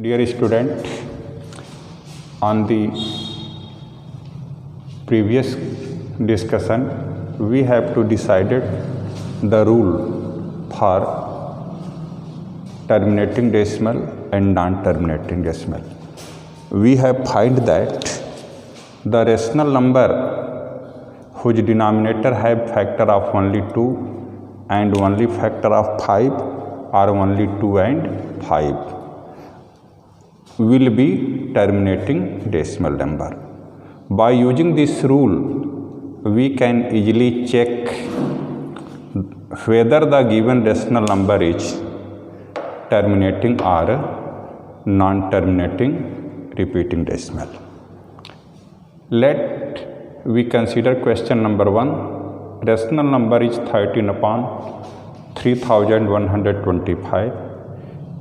Dear student, on the previous discussion, we have to decided the rule for terminating decimal and non-terminating decimal. We have find that the rational number whose denominator have factor of only 2 and only factor of 5 or only 2 and 5 will be terminating decimal number. By using this rule, we can easily check whether the given rational number is terminating or non-terminating repeating decimal. Let we consider question number 1. Rational number is 13 upon 3125.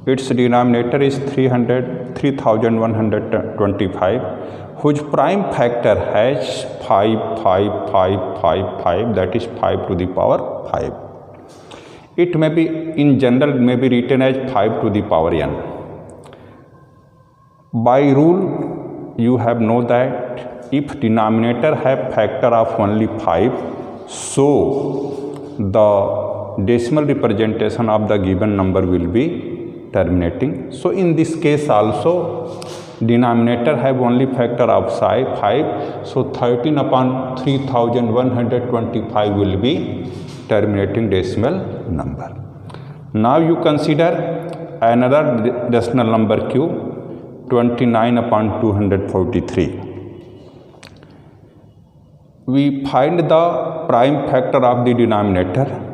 Its denominator is 3125, whose prime factor has 5, that is 5 to the power 5. It may be, in general, may be written as 5 to the power n. By rule, you have know that if denominator have factor of only 5, so the decimal representation of the given number will be terminating. So in this case also, denominator have only factor of 5, so 13 upon 3125 will be terminating decimal number. Now you consider another rational number q, 29 upon 243. We find the prime factor of the denominator.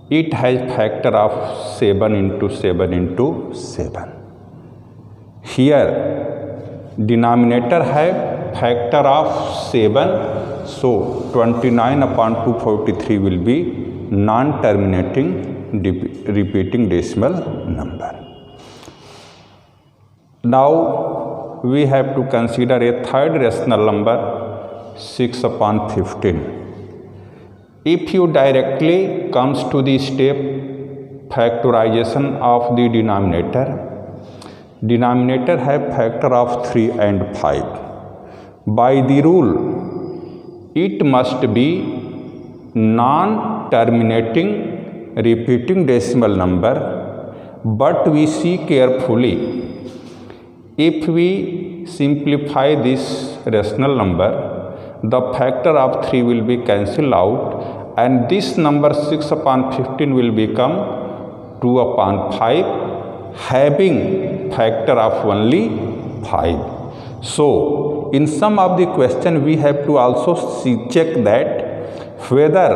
It has factor of 7 into 7 into 7. Here denominator have factor of 7, so 29 upon 243 will be non-terminating repeating decimal number. Now we have to consider a third rational number, 6 upon 15. If you directly comes to the step factorization of the denominator have factor of 3 and 5. By the rule, it must be non-terminating repeating decimal number, but we see carefully. If we simplify this rational number, the factor of 3 will be cancelled out, and this number 6 upon 15 will become 2 upon 5, having factor of only 5. So in some of the question we have to also check that whether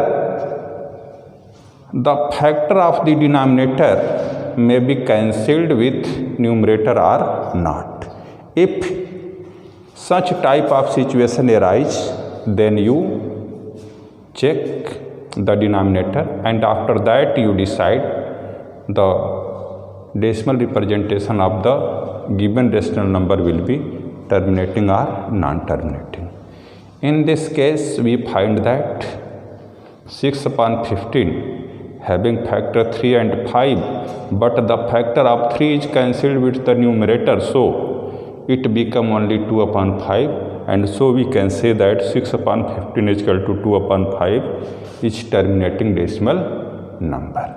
the factor of the denominator may be cancelled with numerator or not. If such type of situation arise, then you check the denominator, and after that you decide the decimal representation of the given rational number will be terminating or non-terminating. In this case, we find that 6 upon 15 having factor 3 and 5, but the factor of 3 is cancelled with the numerator, so it become only 2 upon 5, and so we can say that 6 upon 15 is equal to 2 upon 5 is terminating decimal number.